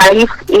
22A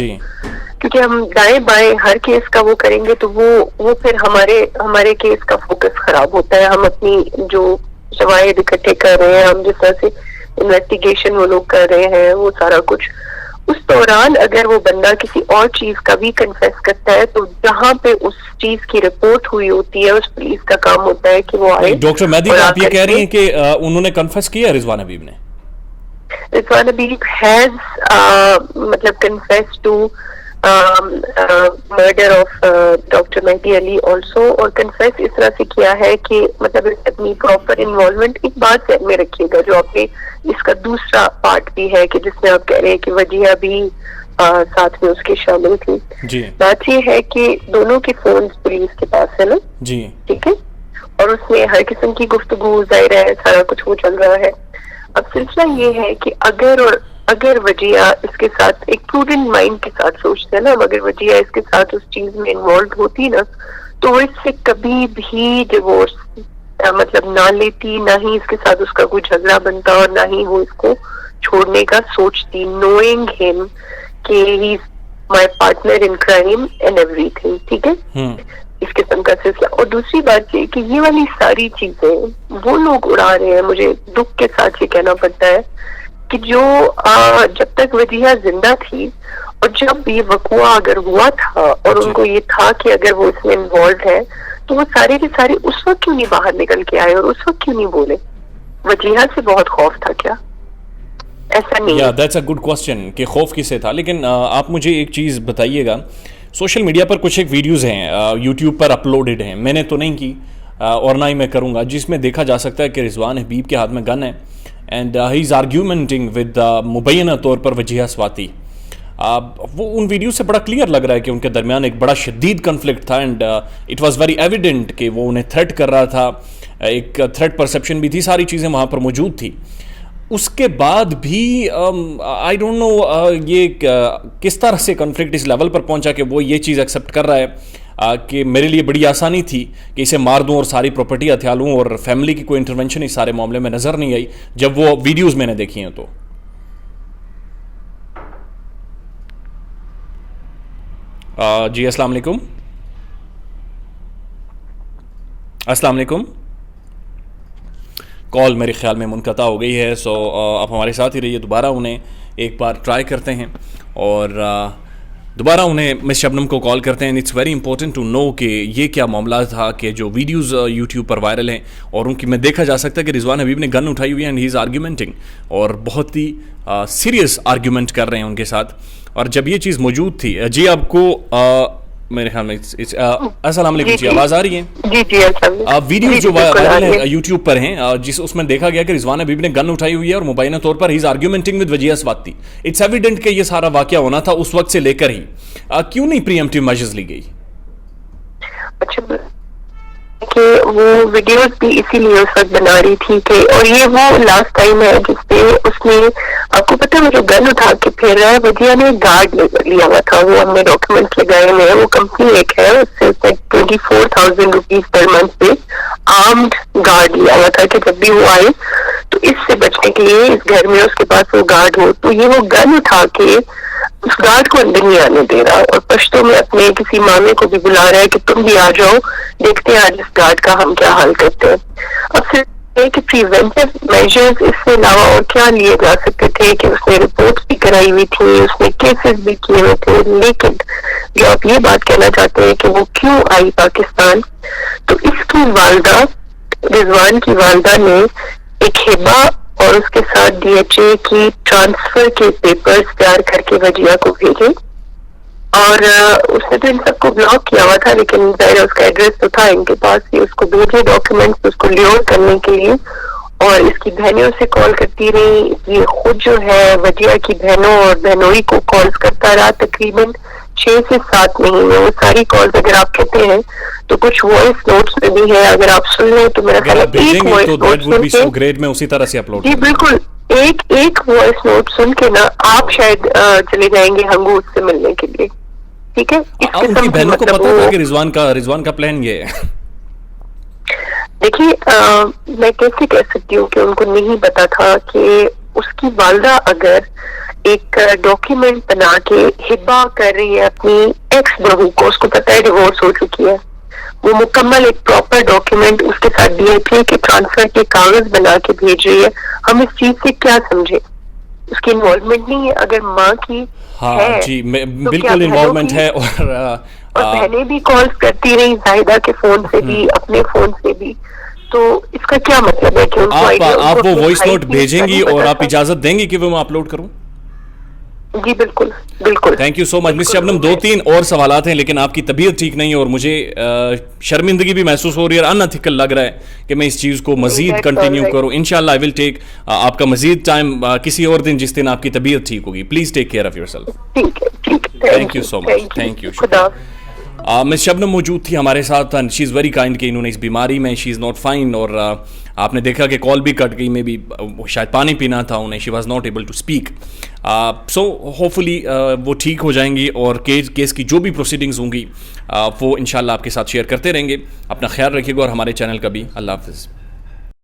جی کیونکہ ہم دائیں بائیں ہر کیس کا وہ کریں گے تو وہ پھر ہمارے کیس کا فوکس خراب ہوتا ہے. ہم اپنی جو شواہد اکٹھے کر رہے ہیں, ہم جس طرح سے انویسٹیگیشن وہ لوگ کر رہے ہیں, وہ سارا کچھ اس دوران اگر وہ بندہ کسی اور چیز کا بھی کنفیس کرتا ہے تو جہاں پہ اس چیز کی رپورٹ ہوئی ہوتی ہے اس پولیس کا کام ہوتا ہے کہ وہ آئے. ڈاکٹر مہدی, آپ یہ کہہ رہی ہیں کہ انہوں نے کنفیس کیا رضوان حبیب نے؟ رضوان حبیب ہیز مطلب confess to murder of doctor Mehdi Ali also, اور کنفیس اس طرح سے کیا ہے کہ مطلب اپنی پراپر انوالومنٹ. ایک بات ذہن میں رکھیے گا جو آپ نے اس کا دوسرا پارٹ بھی ہے کہ جس میں آپ کہہ رہے ہیں کہ وجیہ بھی ساتھ میں اس کے شامل تھی. جی بات یہ ہے کہ دونوں کے فونز پولیس کے پاس ہے نا, جی ٹھیک ہے, اور اس میں ہر قسم کی گفتگو ظاہر ہے, سارا کچھ وہ چل رہا ہے. اب سلسلہ یہ ہے کہ اگر وجیہ اس کے ساتھ ایک پروڈنٹ مائنڈ کے ساتھ سوچتے ہیں نا, اگر وجیہ اس کے ساتھ اس چیز میں انوالوڈ ہوتی نا تو وہ اس سے کبھی بھی ڈیورس مطلب نہ لیتی, نہ ہی اس کے ساتھ اس کا کوئی جھگڑا بنتا, اور نہ ہی وہ اس کو چھوڑنے کا سوچتی, نوئنگ ہم کہ he is my partner in crime and everything. ٹھیک ہے, اس قسم کا سلسلہ. اور دوسری بات یہ کہ یہ والی ساری چیزیں وہ لوگ اڑا رہے ہیں. مجھے دکھ کے ساتھ یہ کہنا پڑتا ہے کہ جو جب تک وجیہ زندہ تھی اور جب یہ وقوع اگر ہوا تھا اور ان کو یہ تھا کہ اگر وہ اس میں انوالوڈ ہے تو وہ سارے کے سارے اس وقت کیوں نہیں باہر نکل کے آئے اور اس وقت کیوں نہیں بولے؟ وجیہ سے بہت خوف تھا کیا؟ ایسا نہیں. دیٹس اے گڈ کوسچن کہ خوف کس سے تھا. لیکن آپ مجھے ایک چیز بتائیے گا, سوشل میڈیا پر کچھ ایک ویڈیوز ہیں یوٹیوب پر اپلوڈڈ ہیں, میں نے تو نہیں کی اور نہ ہی میں کروں گا, جس میں دیکھا جا سکتا ہے کہ رضوان حبیب کے ہاتھ میں گن ہے اینڈ ہی از آرگیومنٹنگ ود مبینہ طور پر وجیہ سواتی. وہ ان ویڈیو سے بڑا کلیئر لگ رہا ہے کہ ان کے درمیان ایک بڑا شدید کنفلکٹ تھا and it was very evident کہ وہ انہیں تھریٹ کر رہا تھا, ایک تھریٹ پرسیپشن بھی تھی, ساری چیزیں وہاں پر موجود تھی. اس کے بعد بھی آئی ڈونٹ نو یہ کس طرح سے کنفلکٹ اس لیول پر پہنچا کہ وہ یہ چیز ایکسیپٹ کر رہا ہے کہ میرے لیے بڑی آسانی تھی کہ اسے مار دوں اور ساری پراپرٹی ہتھیا لوں, اور فیملی کی کوئی انٹرونشن اس سارے معاملے میں نظر نہیں آئی جب وہ ویڈیوز میں نے دیکھی ہیں. تو جی السلام علیکم. السلام علیکم. کال میرے خیال میں منقطع ہو گئی ہے, سو آپ ہمارے ساتھ ہی رہیے. دوبارہ انہیں ایک بار ٹرائی کرتے ہیں اور دوبارہ انہیں مس شبنم کو کال کرتے ہیں. It's very important to know کہ یہ کیا معاملہ تھا کہ جو ویڈیوز یوٹیوب پر وائرل ہیں اور ان کی میں دیکھا جا سکتا ہے کہ رضوان حبیب نے گن اٹھائی ہوئی ہے اینڈ ہی از آرگیومنٹنگ, اور بہت ہی سیریس آرگیومنٹ کر رہے ہیں ان کے ساتھ. اور جب یہ چیز موجود تھی, جی آپ کو میرے خیال میں السلام علیکم, جی آواز آ رہی ہے؟ جی جی ویڈیو جو وائرل ہیں یوٹیوب پر ہیں جس اس میں دیکھا گیا کہ رضوان حبیب نے گن اٹھائی ہوئی ہے اور مبینہ طور پر ہی از آرگیومنٹنگ with Vijaya Swati. It's evident کہ یہ سارا واقعہ ہونا تھا اس وقت سے لے کر ہی. کیوں نہیں پری ایمپٹیو میجرز لی گئی؟ اچھا کہ وہ ویڈیوز بھی اسی لیے اس وقت بنا رہی تھی کہ, اور یہ وہ لاسٹ ٹائم ہے جس پہ اس نے, آپ کو پتا ہے جو گن اٹھا کے پھیر رہا ہے, وجیہ نے گارڈ لیا ہوا تھا, وہ ہم نے ڈاکیومنٹ لگائے ہوئے ہیں, وہ کمپنی ایک ہے اس سے 24,000 روپیز پر منتھ پہ آرمڈ گارڈ لیا ہوا تھا کہ جب بھی وہ آئے تو اس سے بچنے کے لیے اس گھر میں اس کے پاس وہ گارڈ ہو. تو یہ وہ گن اٹھا کے اس گارڈ کو اندر نہیں آنے دے رہا, اور پشتوں میں اپنے کسی مامے کو بھی بلا رہا ہے کہ تم بھی آ جاؤ, دیکھتے ہیں آج اس گارڈ کا ہم کیا حل کرتے ہیں. اب پھر کہ پریونٹیو میجرز اس سے علاوہ اور کیا لیے جا سکتے تھے کہ اس نے رپورٹس بھی کرائی ہوئی تھی, اس نے کیسز بھی کیے ہوئے تھے, لیکن جو آپ یہ بات کہنا چاہتے ہیں کہ وہ کیوں آئی پاکستان, تو اس کی والدہ, رضوان کی والدہ نے ایک ہبہ اور اس کے ساتھ ڈی ایچ اے کی ٹرانسفر کے پیپرز تیار کر کے وجیہ کو بھیجے, اور اس نے تو ان سب کو بلاک کیا ہوا تھا, لیکن ظاہر اس کا ایڈریس تو تھا ان کے پاس, اس کو بھیجے ڈاکیومنٹس اس کو لیور کرنے کے لیے, اور اس کی بہنوں سے کال کرتی رہی. یہ خود جو ہے وجیہ کی بہنوں اور بہنوئی کو کالز کرتا رہا تقریباً 6 سے 7 مہینے. وہ ساری کالز اگر آپ کہتے ہیں تو کچھ وائس نوٹس میں بھی ہے, اگر آپ سن لیں تو میرا خیال ہے ایک وائس نوٹ سے جی بالکل ایک وائس نوٹ سن کے نا آپ شاید چلے جائیں گے ہنگو اس سے ملنے کے لیے. ٹھیک ہے, ان کی بہنوں کو پتا تھا کہ رضوان کا پلان یہ ہے. دیکھیے میں کیسے کہہ سکتی ہوں کہ ان کو نہیں پتا تھا کہ اس کی والدہ اگر ایک ڈاکیومنٹ بنا کے ہبا کر رہی ہے اپنی ایکس بہو کو, اس کو پتہ ہے ڈیورس ہو چکی ہے, وہ مکمل ایک پراپر ڈاکیومنٹ اس کے ساتھ DIP کے ٹرانسفر کے کاغذ بنا کے بھیج رہی ہے, ہم اس چیز سے کیا سمجھے؟ اس کی انوالومنٹ نہیں ہے. اگر ماں کی ہاں جی بالکل انوالومنٹ ہے, اور بہنیں بھی کالز کرتی رہی زاہدہ کے فون سے بھی, اپنے فون سے بھی, تو اس کا کیا مطلب ہے کہ آپ وہ وائس نوٹ بھیجیں گی اور آپ اجازت دیں گی کہ وہ میں اپلوڈ کروں؟ جی بالکل بالکل. تھینک یو سو مچ مس شبنم. 2-3 اور سوالات ہیں, لیکن آپ کی طبیعت ٹھیک نہیں ہے اور مجھے شرمندگی بھی محسوس ہو رہی ہے, انتھکل لگ رہا ہے کہ میں اس چیز کو مزید کنٹینیو کروں. انشاءاللہ آئی ول ٹیک آپ کا مزید ٹائم کسی اور دن جس دن آپ کی طبیعت ٹھیک ہوگی. Please take care of yourself. Thank you so much. Thank you. Miss Shabnam موجود تھی ہمارے ساتھ, شی از ویری کائنڈ کہ انہوں نے اس بیماری میں شی از ناٹ فائن, اور آپ نے دیکھا کہ کال بھی کٹ گئی, میں بھی شاید پانی پینا تھا انہیں, she was not able to speak. So hopefully وہ ٹھیک ہو جائیں گی اور کیس کی جو بھی پروسیڈنگز ہوں گی وہ انشاءاللہ آپ کے ساتھ شیئر کرتے رہیں گے. اپنا خیال رکھیے گا اور ہمارے چینل کا بھی. اللہ حافظ.